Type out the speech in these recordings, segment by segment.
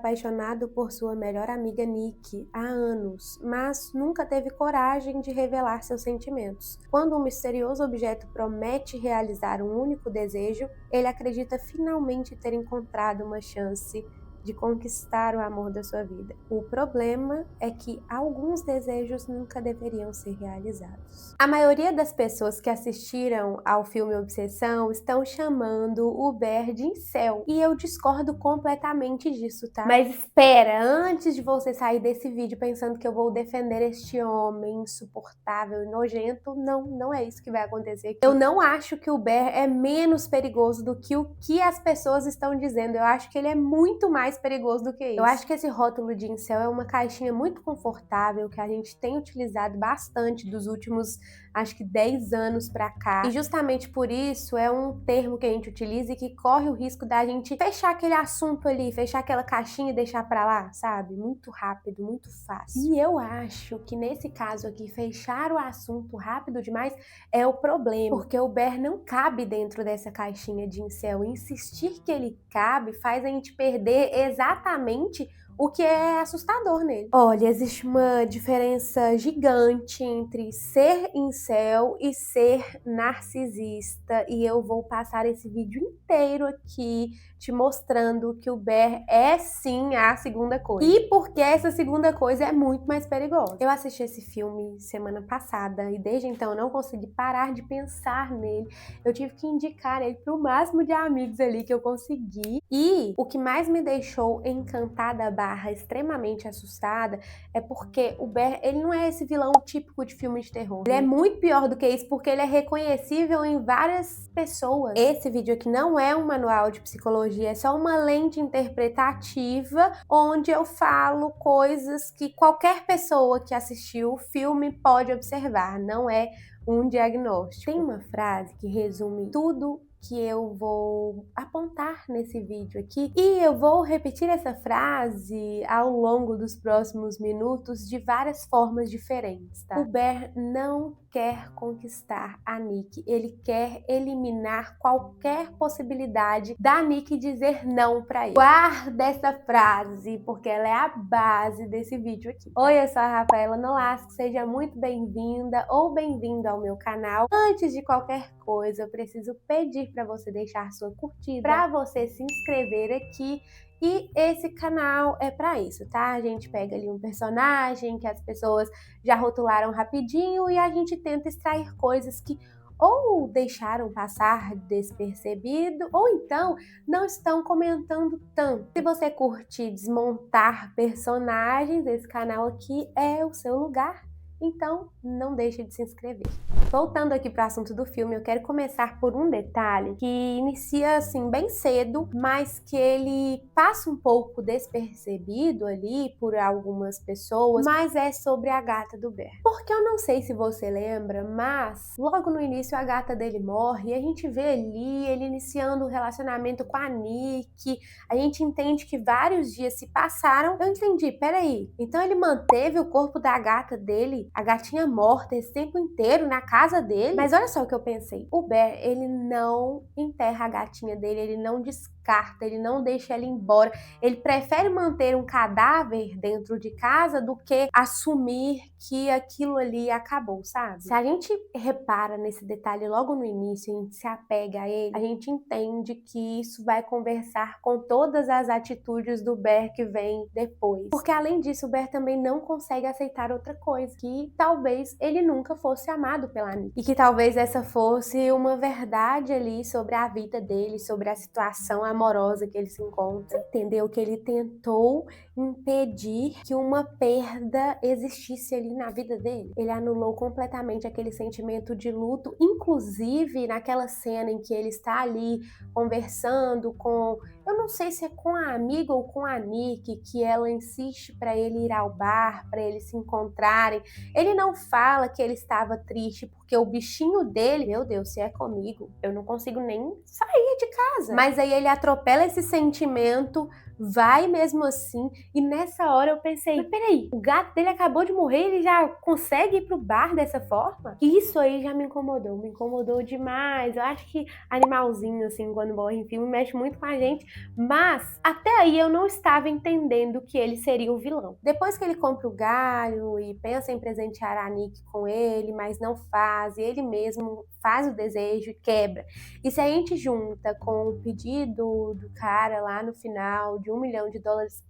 apaixonado por sua melhor amiga Nick há anos, mas nunca teve coragem de revelar seus sentimentos. Quando um misterioso objeto promete realizar um único desejo, ele acredita finalmente ter encontrado uma chance de conquistar o amor da sua vida. O problema é que alguns desejos nunca deveriam ser realizados. A maioria das pessoas que assistiram ao filme Obsessão estão chamando o Bear de incel, e eu discordo completamente disso, tá? Mas espera, antes de você sair desse vídeo pensando que eu vou defender este homem insuportável e nojento, não é isso que vai acontecer aqui. Eu não acho que o Bear é menos perigoso do que o que as pessoas estão dizendo. Eu acho que ele é muito mais perigoso do que isso. Eu acho que esse rótulo de incel é uma caixinha muito confortável que a gente tem utilizado bastante dos últimos, acho que 10 anos pra cá. E justamente por isso é um termo que a gente utiliza e que corre o risco da gente fechar aquele assunto ali, fechar aquela caixinha e deixar pra lá, sabe? Muito rápido, muito fácil. E eu acho que nesse caso aqui, fechar o assunto rápido demais é o problema, porque o Bear não cabe dentro dessa caixinha de incel. Insistir que ele cabe faz a gente perder exatamente o que é assustador nele. Olha, existe uma diferença gigante entre ser incel e ser narcisista, e eu vou passar esse vídeo inteiro aqui te mostrando que o Bear é sim a segunda coisa. E porque essa segunda coisa é muito mais perigosa. Eu assisti esse filme semana passada e desde então eu não consegui parar de pensar nele. Eu tive que indicar ele pro máximo de amigos ali que eu consegui. E o que mais me deixou encantada barra extremamente assustada é porque o Bear, ele não é esse vilão típico de filme de terror. Ele é muito pior do que isso porque ele é reconhecível em várias pessoas. Esse vídeo aqui não é um manual de psicologia, é só uma lente interpretativa onde eu falo coisas que qualquer pessoa que assistiu o filme pode observar, não é um diagnóstico. Tem uma frase que resume tudo que eu vou apontar nesse vídeo aqui, e eu vou repetir essa frase ao longo dos próximos minutos de várias formas diferentes, tá? O Bear não quer conquistar a Nick, ele quer eliminar qualquer possibilidade da Nick dizer não pra ele. Guarda essa frase, porque ela é a base desse vídeo aqui. Oi, eu sou a Rafaela Nolasco, seja muito bem-vinda ou bem-vindo ao meu canal. Antes de qualquer coisa, eu preciso pedir para você deixar sua curtida, para você se inscrever aqui. E esse canal é para isso, tá? A gente pega ali um personagem que as pessoas já rotularam rapidinho e a gente tenta extrair coisas que ou deixaram passar despercebido, ou então não estão comentando tanto. Se você curte desmontar personagens, esse canal aqui é o seu lugar, então não deixe de se inscrever. Voltando aqui para o assunto do filme, eu quero começar por um detalhe que inicia assim bem cedo, mas que ele passa um pouco despercebido ali por algumas pessoas, mas é sobre a gata do Bear. Porque eu não sei se você lembra, mas logo no início a gata dele morre e a gente vê ali ele iniciando um relacionamento com a Nick, a gente entende que vários dias se passaram. Eu entendi, peraí, então ele manteve o corpo da gata dele, a gatinha morta, esse tempo inteiro na casa dele? Mas olha só o que eu pensei, o Bear, ele não enterra a gatinha dele, ele não descarta, ele não deixa ela embora, ele prefere manter um cadáver dentro de casa do que assumir que aquilo ali acabou, sabe? Se a gente repara nesse detalhe logo no início, a gente se apega a ele, a gente entende que isso vai conversar com todas as atitudes do Bear que vem depois. Porque além disso, o Bear também não consegue aceitar outra coisa, que talvez ele nunca fosse amado pela Nick. E que talvez essa fosse uma verdade ali sobre a vida dele, sobre a situação amorosa que ele se encontra. Entendeu? Que ele tentou impedir que uma perda existisse ali na vida dele. Ele anulou completamente aquele sentimento de luto, inclusive naquela cena em que ele está ali conversando com, eu não sei se é com a amiga ou com a Nick, que ela insiste para ele ir ao bar, para eles se encontrarem. Ele não fala que ele estava triste porque o bichinho dele, meu Deus, se é comigo, eu não consigo nem sair de casa. Mas aí ele atropela esse sentimento vai mesmo assim. E nessa hora eu pensei, mas peraí, o gato dele acabou de morrer, ele já consegue ir pro bar dessa forma? Isso aí já me incomodou demais. Eu acho que animalzinho, assim, quando morre em filme, mexe muito com a gente, mas até aí eu não estava entendendo que ele seria o vilão. Depois que ele compra o galho e pensa em presentear a Nick com ele, mas não faz, e ele mesmo faz o desejo e quebra. E se a gente junta com o pedido do cara lá no final de US$ 1 milhão,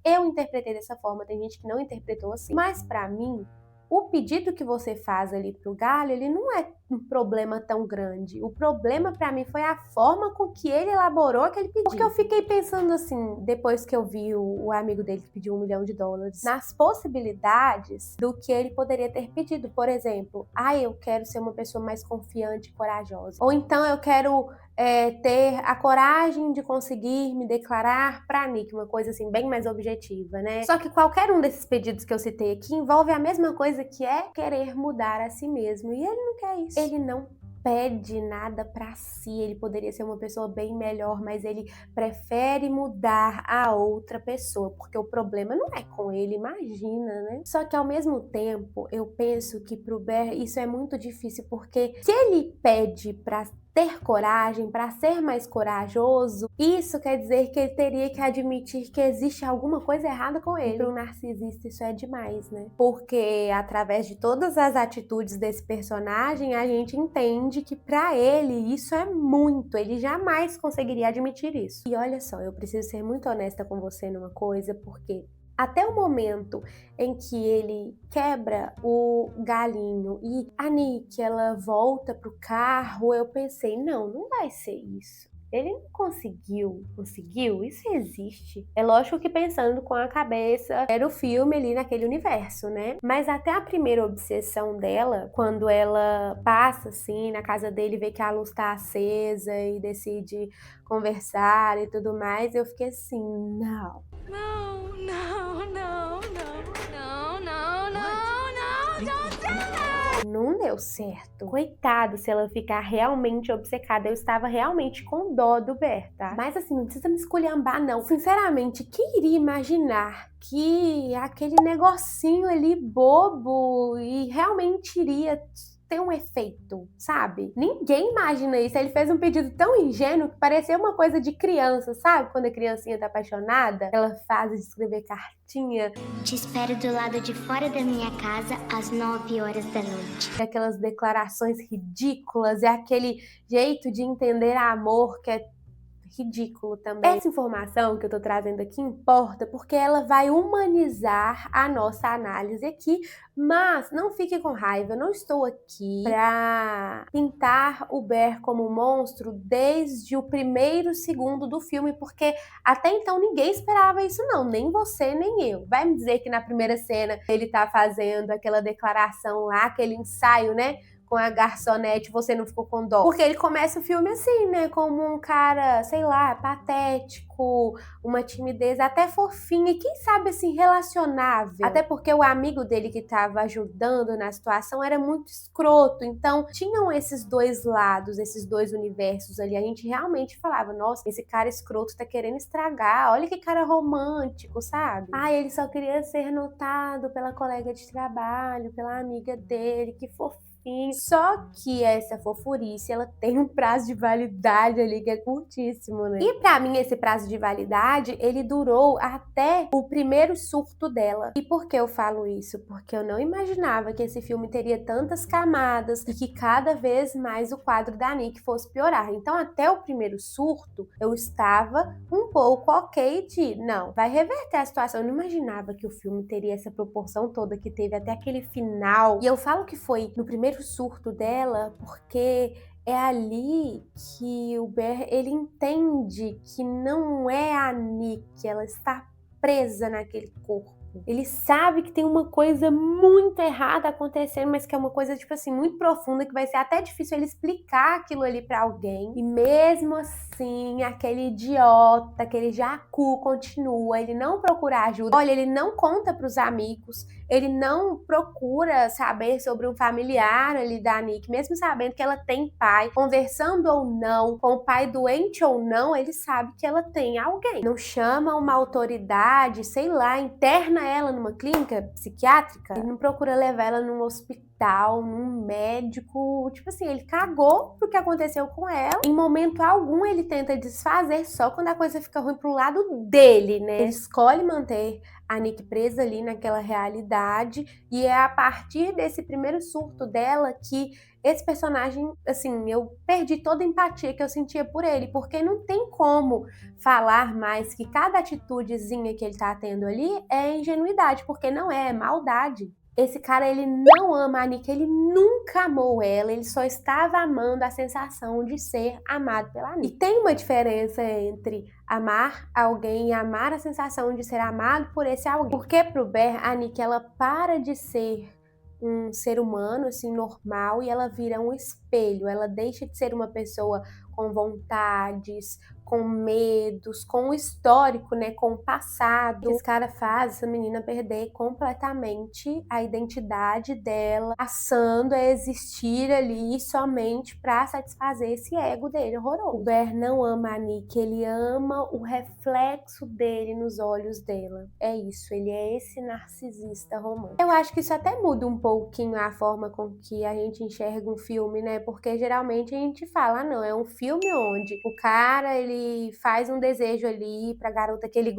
eu interpretei dessa forma, tem gente que não interpretou assim. Mas pra mim, o pedido que você faz ali pro galho, ele não é um problema tão grande. O problema pra mim foi a forma com que ele elaborou aquele pedido. Porque eu fiquei pensando assim, depois que eu vi o amigo dele que pediu US$ 1 milhão, nas possibilidades do que ele poderia ter pedido. Por exemplo, eu quero ser uma pessoa mais confiante e corajosa. Ou então eu quero ter a coragem de conseguir me declarar pra Nick, uma coisa assim bem mais objetiva, né? Só que qualquer um desses pedidos que eu citei aqui envolve a mesma coisa, que é querer mudar a si mesmo, e ele não quer isso. Ele não pede nada pra si, ele poderia ser uma pessoa bem melhor, mas ele prefere mudar a outra pessoa, porque o problema não é com ele, imagina, né? Só que ao mesmo tempo, eu penso que pro Bear isso é muito difícil, porque se ele pede pra ter coragem, para ser mais corajoso, isso quer dizer que ele teria que admitir que existe alguma coisa errada com ele. Para um narcisista isso é demais, né? Porque através de todas as atitudes desse personagem, a gente entende que para ele isso é muito, ele jamais conseguiria admitir isso. E olha só, eu preciso ser muito honesta com você numa coisa, porque até o momento em que ele quebra o galinho e a Nick, ela volta pro carro, eu pensei, não vai ser isso. Ele não conseguiu? Isso existe. É lógico que pensando com a cabeça, era o filme ali naquele universo, né? Mas até a primeira obsessão dela, quando ela passa assim na casa dele, vê que a luz tá acesa e decide conversar e tudo mais, eu fiquei assim, não. No, no, no, no, no, no, no, no, don't do that! Não deu certo. Coitado, se ela ficar realmente obcecada. Eu estava realmente com dó do Bear, tá? Mas assim, não precisa me esculhambar, não. Sinceramente, quem iria imaginar que aquele negocinho ali bobo e realmente iria ter um efeito, sabe? Ninguém imagina isso. Ele fez um pedido tão ingênuo que parecia uma coisa de criança, sabe? Quando a criancinha tá apaixonada, ela faz de escrever cartinha. Te espero do lado de fora da minha casa às 9 horas da noite. Aquelas declarações ridículas, é aquele jeito de entender amor que é ridículo também. Essa informação que eu tô trazendo aqui importa porque ela vai humanizar a nossa análise aqui, mas não fique com raiva, eu não estou aqui pra pintar o Bear como um monstro desde o primeiro segundo do filme, porque até então ninguém esperava isso não, nem você, nem eu. Vai me dizer que na primeira cena ele tá fazendo aquela declaração lá, aquele ensaio, né? Com a garçonete, você não ficou com dó? Porque ele começa o filme assim, né? Como um cara, sei lá, patético, uma timidez até fofinha e quem sabe assim, relacionável. Até porque o amigo dele que tava ajudando na situação era muito escroto. Então, tinham esses dois lados, esses dois universos ali. A gente realmente falava, nossa, esse cara escroto tá querendo estragar. Olha que cara romântico, sabe? Ele só queria ser notado pela colega de trabalho, pela amiga dele, que fofinho. Só que essa fofurice, ela tem um prazo de validade ali que é curtíssimo, né? E pra mim, esse prazo de validade, ele durou até o primeiro surto dela. E por que eu falo isso? Porque eu não imaginava que esse filme teria tantas camadas e que cada vez mais o quadro da Nick fosse piorar. Então, até o primeiro surto, eu estava um pouco ok de, não, vai reverter a situação. Eu não imaginava que o filme teria essa proporção toda que teve até aquele final. E eu falo que foi no primeiro surto dela, porque é ali que o Bear, ele entende que não é a Nick, ela está presa naquele corpo. Ele sabe que tem uma coisa muito errada acontecendo, mas que é uma coisa, tipo assim, muito profunda, que vai ser até difícil ele explicar aquilo ali pra alguém. E mesmo assim, aquele idiota, aquele jacu continua, ele não procura ajuda. Olha, ele não conta pros amigos, ele não procura saber sobre um familiar ali da Nick, mesmo sabendo que ela tem pai, conversando ou não, com o pai doente ou não, ele sabe que ela tem alguém. Não chama uma autoridade, sei lá, interna ela numa clínica psiquiátrica, ele não procura levar ela num hospital, num médico, tipo assim, ele cagou pro que aconteceu com ela. Em momento algum ele tenta desfazer, só quando a coisa fica ruim pro lado dele, né? Ele escolhe manter a Nick presa ali naquela realidade, e é a partir desse primeiro surto dela que esse personagem, assim, eu perdi toda a empatia que eu sentia por ele, porque não tem como falar mais que cada atitudezinha que ele tá tendo ali é ingenuidade, porque não é maldade. Esse cara, ele não ama a Nick, ele nunca amou ela, ele só estava amando a sensação de ser amado pela Nick. E tem uma diferença entre amar alguém e amar a sensação de ser amado por esse alguém. Porque pro Bear, a Nick, ela para de ser um ser humano, assim, normal, e ela vira um espelho, ela deixa de ser uma pessoa com vontades, com medos, com o histórico, né, com o passado. Esse cara faz essa menina perder completamente a identidade dela, passando a existir ali somente para satisfazer esse ego dele horroroso. O Bear não ama a Nick, ele ama o reflexo dele nos olhos dela. É isso, ele é esse narcisista romântico. Eu acho que isso até muda um pouquinho a forma com que a gente enxerga um filme, né? Porque geralmente a gente fala, ah, não, é um filme onde o cara, ele faz um desejo ali pra garota que ele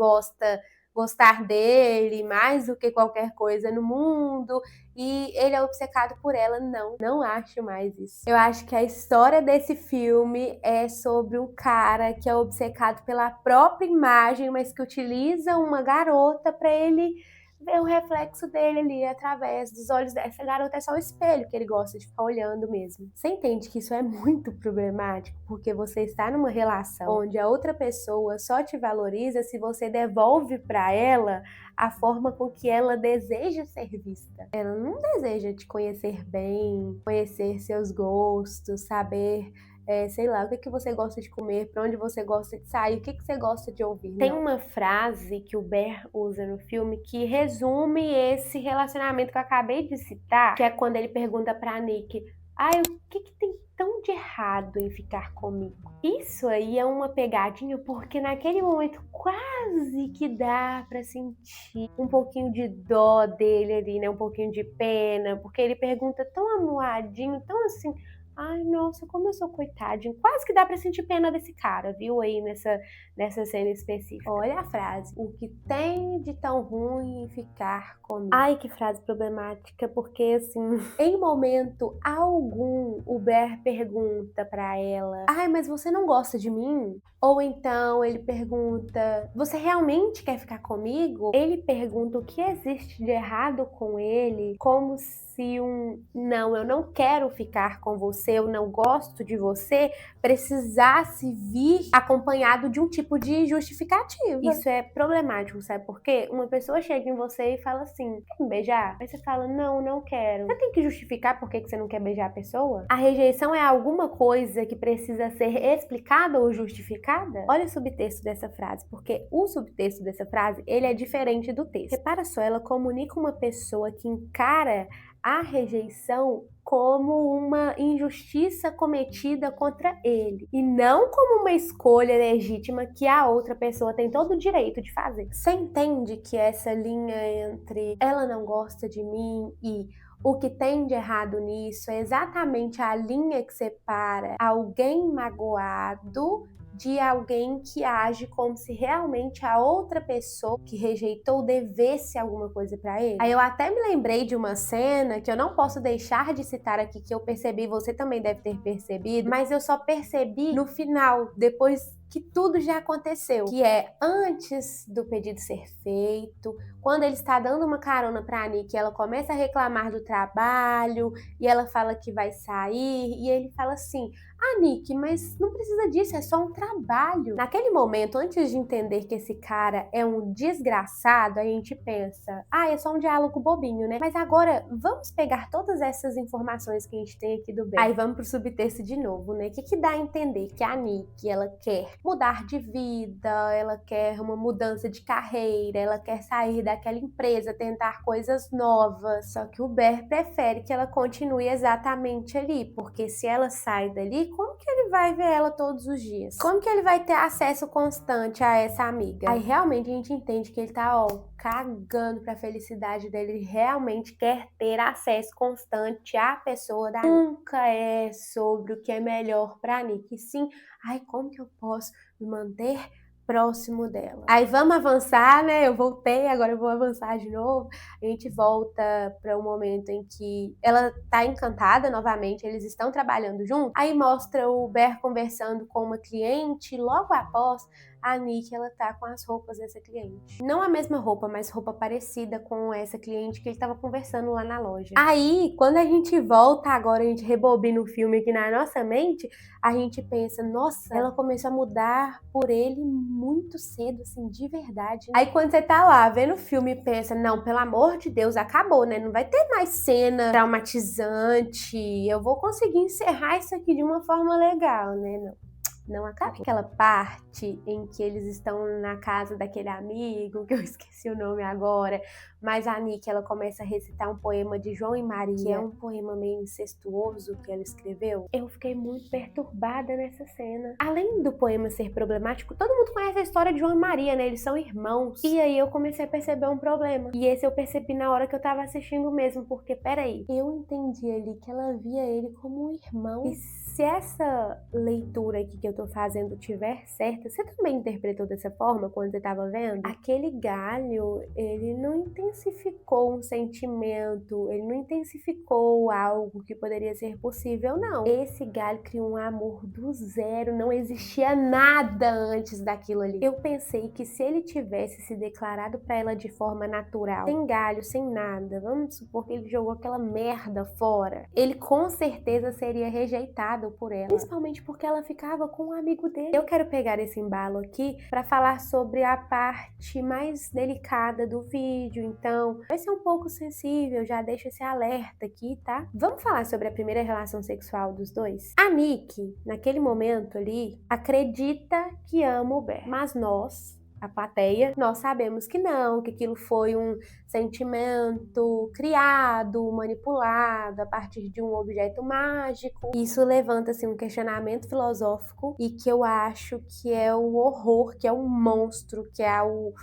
gostar dele mais do que qualquer coisa no mundo, e ele é obcecado por ela. Não acho mais isso. Eu acho que a história desse filme é sobre um cara que é obcecado pela própria imagem, mas que utiliza uma garota pra ele ver o reflexo dele ali através dos olhos dessa garota. É só o espelho que ele gosta de ficar olhando mesmo. Você entende que isso é muito problemático, porque você está numa relação onde a outra pessoa só te valoriza se você devolve para ela a forma com que ela deseja ser vista. Ela não deseja te conhecer bem, conhecer seus gostos, saber sei lá, o que você gosta de comer, pra onde você gosta de sair, o que você gosta de ouvir. Tem uma frase que o Bear usa no filme que resume esse relacionamento que eu acabei de citar, que é quando ele pergunta pra Nick, o que tem tão de errado em ficar comigo? Isso aí é uma pegadinha, porque naquele momento quase que dá pra sentir um pouquinho de dó dele ali, né? Um pouquinho de pena, porque ele pergunta tão amuadinho, tão assim, ai, nossa, como eu sou coitadinho. Quase que dá pra sentir pena desse cara, viu? Aí nessa cena específica. Olha a frase. O que tem de tão ruim em ficar comigo? Ai, que frase problemática, porque assim, em momento algum, o Bear pergunta pra ela, ai, mas você não gosta de mim? Ou então ele pergunta, você realmente quer ficar comigo? Ele pergunta o que existe de errado com ele, como se não, eu não quero ficar com você, eu não gosto de você, precisasse vir acompanhado de um tipo de justificativa. Isso é problemático, sabe por quê? Uma pessoa chega em você e fala assim, quer me beijar? Aí você fala, não quero. Você tem que justificar por que você não quer beijar a pessoa? A rejeição é alguma coisa que precisa ser explicada ou justificada? Olha o subtexto dessa frase, porque o subtexto dessa frase, ele é diferente do texto. Repara só, ela comunica uma pessoa que encara a rejeição como uma injustiça cometida contra ele, e não como uma escolha legítima que a outra pessoa tem todo o direito de fazer. Você entende que essa linha entre ela não gosta de mim e o que tem de errado nisso é exatamente a linha que separa alguém magoado de alguém que age como se realmente a outra pessoa que rejeitou devesse alguma coisa pra ele? Aí eu até me lembrei de uma cena que eu não posso deixar de citar aqui, que eu percebi, você também deve ter percebido, mas eu só percebi no final, depois que tudo já aconteceu, que é antes do pedido ser feito, quando ele está dando uma carona para a Nick, ela começa a reclamar do trabalho e ela fala que vai sair e ele fala assim: "Ah, Nick, mas não precisa disso, é só um trabalho". Naquele momento, antes de entender que esse cara é um desgraçado, a gente pensa: "Ah, é só um diálogo bobinho, né?". Mas agora vamos pegar todas essas informações que a gente tem aqui do Ben. Aí vamos pro subtexto de novo, né? O que dá a entender que a Nick, ela quer mudar de vida, ela quer uma mudança de carreira, ela quer sair daquela empresa, tentar coisas novas. Só que o Ber prefere que ela continue exatamente ali, porque se ela sai dali, como que ele vai ver ela todos os dias? Como que ele vai ter acesso constante a essa amiga? Aí realmente a gente entende que ele tá, ó, cagando pra felicidade dele, ele realmente quer ter acesso constante à pessoa da Nick. Nunca é sobre o que é melhor pra Nick, e sim, ai, como que eu posso me manter próximo dela. Aí vamos avançar, né? Eu voltei, agora eu vou avançar de novo. A gente volta para um momento em que ela tá encantada novamente, eles estão trabalhando juntos. Aí mostra o Ber conversando com uma cliente, logo após a Nick, ela tá com as roupas dessa cliente. Não a mesma roupa, mas roupa parecida com essa cliente que ele tava conversando lá na loja. Aí, quando a gente volta agora, a gente rebobina o filme aqui na nossa mente, a gente pensa, nossa, ela começou a mudar por ele muito cedo, assim, de verdade. Aí quando você tá lá vendo o filme e pensa, não, pelo amor de Deus, acabou, né? Não vai ter mais cena traumatizante, eu vou conseguir encerrar isso aqui de uma forma legal, né? Não acaba. Aquela parte em que eles estão na casa daquele amigo, que eu esqueci o nome agora, mas a Nick, ela começa a recitar um poema de João e Maria, que é um poema meio incestuoso que ela escreveu. Eu fiquei muito perturbada nessa cena. Além do poema ser problemático, todo mundo conhece a história de João e Maria, né? Eles são irmãos. E aí eu comecei a perceber um problema. E esse eu percebi na hora que eu tava assistindo mesmo, porque, peraí, eu entendi ali que ela via ele como um irmão. E se essa leitura aqui que eu tô fazendo tiver certa, você também interpretou dessa forma quando você tava vendo? Aquele galho, ele não intensificou um sentimento, ele não intensificou algo que poderia ser possível, não. Esse galho criou um amor do zero, não existia nada antes daquilo ali. Eu pensei que se ele tivesse se declarado pra ela de forma natural, sem galho, sem nada, vamos supor que ele jogou aquela merda fora, ele com certeza seria rejeitado por ela, principalmente porque ela ficava com um amigo dele. Eu quero pegar esse embalo aqui pra falar sobre a parte mais delicada do vídeo, então vai ser um pouco sensível, já deixo esse alerta aqui, tá? Vamos falar sobre a primeira relação sexual dos dois? A Nick, naquele momento ali, acredita que ama o Ber, mas nós, a plateia, nós sabemos que não, que aquilo foi um sentimento criado, manipulado a partir de um objeto mágico. Isso levanta assim um questionamento filosófico e que eu acho que é o horror, que é o monstro, que é o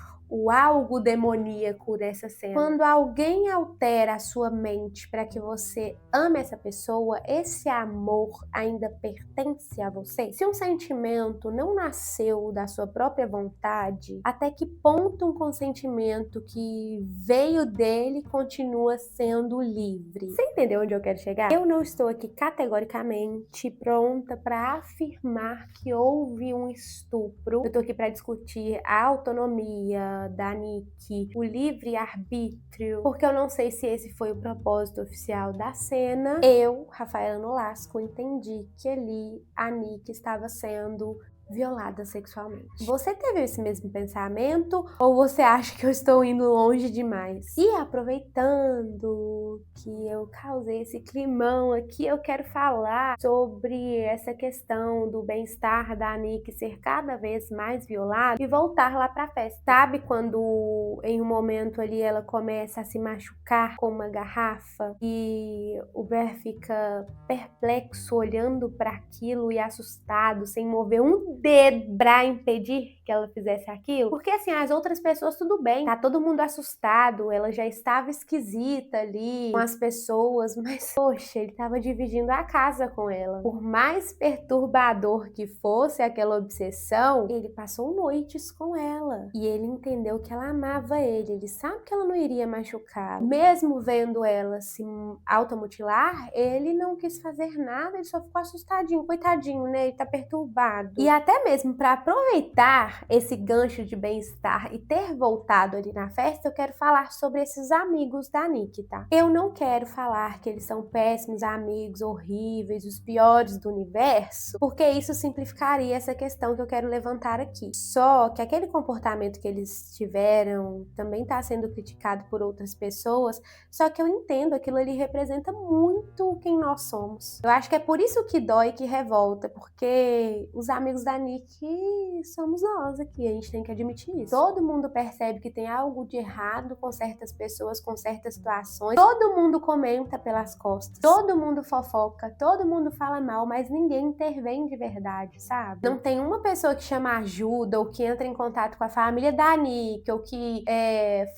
algo demoníaco dessa cena. Quando alguém altera a sua mente para que você ame essa pessoa, esse amor ainda pertence a você? Se um sentimento não nasceu da sua própria vontade, até que ponto um consentimento que veio dele continua sendo livre? Você entendeu onde eu quero chegar? Eu não estou aqui categoricamente pronta para afirmar que houve um estupro. Eu estou aqui para discutir a autonomia da Nick, o livre-arbítrio, porque eu não sei se esse foi o propósito oficial da cena. Eu, Rafaela Nolasco, entendi que ali a Nick estava sendo violada sexualmente. Você teve esse mesmo pensamento ou você acha que eu estou indo longe demais? E aproveitando que eu causei esse climão aqui, eu quero falar sobre essa questão do bem-estar da Nick ser cada vez mais violado e voltar lá pra festa. Sabe quando em um momento ali ela começa a se machucar com uma garrafa e o Ber fica perplexo olhando para aquilo e assustado, sem mover um dedo pra impedir que ela fizesse aquilo, porque assim, as outras pessoas tudo bem, tá todo mundo assustado, ela já estava esquisita ali com as pessoas, mas poxa, ele tava dividindo a casa com ela. Por mais perturbador que fosse aquela obsessão, ele passou noites com ela e ele entendeu que ela amava ele sabe que ela não iria machucar. Mesmo vendo ela se automutilar, ele não quis fazer nada, ele só ficou assustadinho, coitadinho, né? Ele tá perturbado. E até mesmo para aproveitar esse gancho de bem-estar e ter voltado ali na festa, eu quero falar sobre esses amigos da Nick, tá? Eu não quero falar que eles são péssimos amigos, horríveis, os piores do universo, porque isso simplificaria essa questão que eu quero levantar aqui. Só que aquele comportamento que eles tiveram também está sendo criticado por outras pessoas, só que eu entendo, aquilo ali representa muito quem nós somos. Eu acho que é por isso que dói, que revolta, porque os amigos da Nick somos nós aqui, a gente tem que admitir isso. Todo mundo percebe que tem algo de errado com certas pessoas, com certas situações, todo mundo comenta pelas costas, todo mundo fofoca, todo mundo fala mal, mas ninguém intervém de verdade, sabe? Não tem uma pessoa que chama ajuda ou que entra em contato com a família da Nick ou que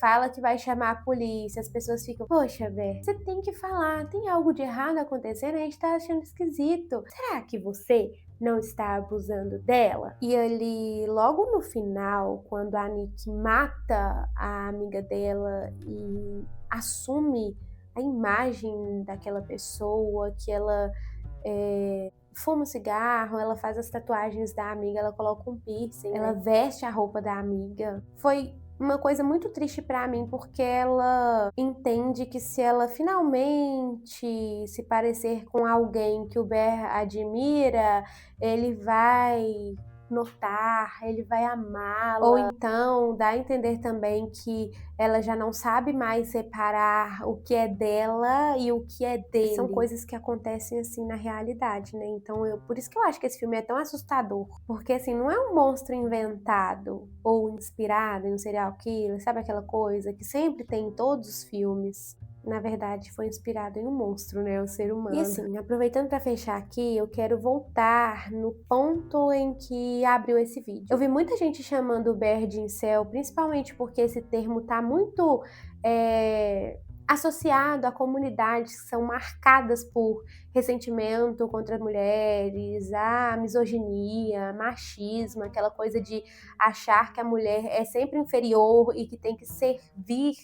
fala que vai chamar a polícia. As pessoas ficam, poxa, velho, você tem que falar, tem algo de errado acontecendo, a gente tá achando esquisito. Será que você não está abusando dela? E ali, logo no final, quando a Nick mata a amiga dela e assume a imagem daquela pessoa, que ela fuma um cigarro, ela faz as tatuagens da amiga, ela coloca um piercing, ela veste a roupa da amiga. Foi uma coisa muito triste pra mim, porque ela entende que se ela finalmente se parecer com alguém que o Ber admira, ele vai notar, ele vai amá-la. Ou então dá a entender também que ela já não sabe mais separar o que é dela e o que é dele. São coisas que acontecem assim na realidade, né? Então por isso que eu acho que esse filme é tão assustador, porque assim, não é um monstro inventado ou inspirado em um serial killer, sabe aquela coisa que sempre tem em todos os filmes. Na verdade, foi inspirado em um monstro, né? O ser humano. E assim, aproveitando para fechar aqui, eu quero voltar no ponto em que abriu esse vídeo. Eu vi muita gente chamando o Ber de incel, principalmente porque esse termo tá muito associado a comunidades que são marcadas por ressentimento contra mulheres, a misoginia, machismo, aquela coisa de achar que a mulher é sempre inferior e que tem que servir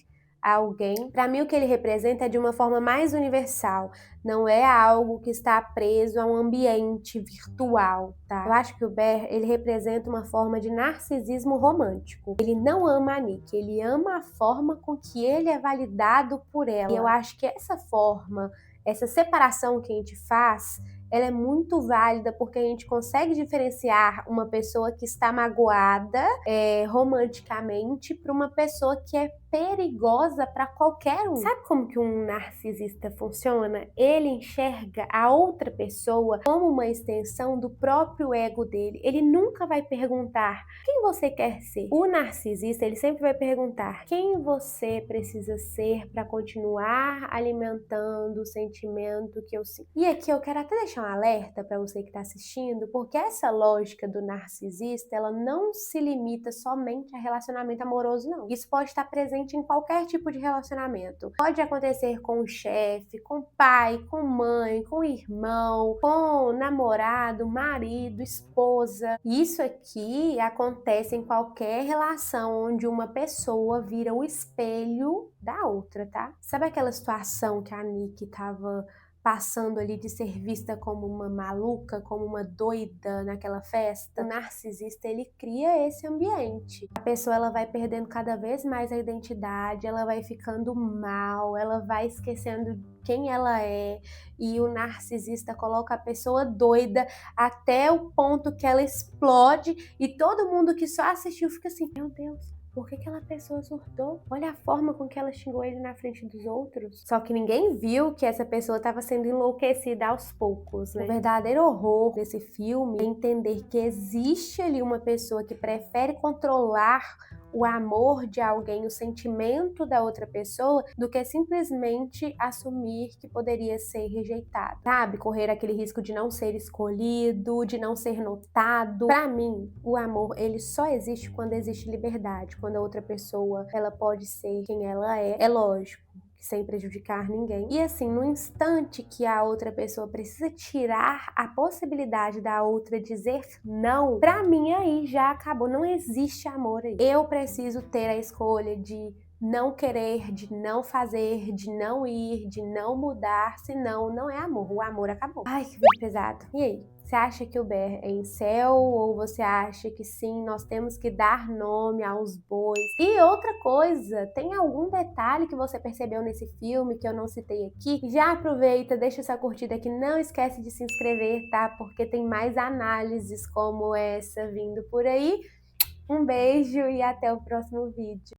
a alguém. Para mim, o que ele representa é de uma forma mais universal, não é algo que está preso a um ambiente virtual, tá? Eu acho que o Ber, ele representa uma forma de narcisismo romântico. Ele não ama a Nick, ele ama a forma com que ele é validado por ela. E eu acho que essa forma, essa separação que a gente faz, ela é muito válida, porque a gente consegue diferenciar uma pessoa que está magoada romanticamente para uma pessoa que é perigosa para qualquer um. Sabe como que um narcisista funciona? Ele enxerga a outra pessoa como uma extensão do próprio ego dele. Ele nunca vai perguntar quem você quer ser. O narcisista, ele sempre vai perguntar quem você precisa ser para continuar alimentando o sentimento que eu sinto. E aqui eu quero até deixar um alerta para você que está assistindo, porque essa lógica do narcisista, ela não se limita somente a relacionamento amoroso, não. Isso pode estar presente em qualquer tipo de relacionamento. Pode acontecer com o chefe, com o pai, com mãe, com o irmão, com namorado, marido, esposa. Isso aqui acontece em qualquer relação onde uma pessoa vira o espelho da outra, tá? Sabe aquela situação que a Nick tava passando ali de ser vista como uma maluca, como uma doida naquela festa? O narcisista, ele cria esse ambiente. A pessoa, ela vai perdendo cada vez mais a identidade, ela vai ficando mal, ela vai esquecendo quem ela é, e o narcisista coloca a pessoa doida até o ponto que ela explode e todo mundo que só assistiu fica assim, meu Deus, por que aquela pessoa surtou? Olha a forma com que ela xingou ele na frente dos outros. Só que ninguém viu que essa pessoa estava sendo enlouquecida aos poucos, né? O verdadeiro horror desse filme é entender que existe ali uma pessoa que prefere controlar o amor de alguém, o sentimento da outra pessoa, do que simplesmente assumir que poderia ser rejeitado, sabe? Correr aquele risco de não ser escolhido, de não ser notado. Pra mim, o amor, ele só existe quando existe liberdade, quando a outra pessoa, ela pode ser quem ela é. É lógico, sem prejudicar ninguém. E assim, no instante que a outra pessoa precisa tirar a possibilidade da outra dizer não, pra mim aí já acabou, não existe amor aí. Eu preciso ter a escolha de não querer, de não fazer, de não ir, de não mudar, senão não é amor. O amor acabou. Ai, que vídeo pesado. E aí? Você acha que o Ber é incel ou você acha que sim, nós temos que dar nome aos bois? E outra coisa, tem algum detalhe que você percebeu nesse filme que eu não citei aqui? Já aproveita, deixa essa curtida aqui, não esquece de se inscrever, tá? Porque tem mais análises como essa vindo por aí. Um beijo e até o próximo vídeo.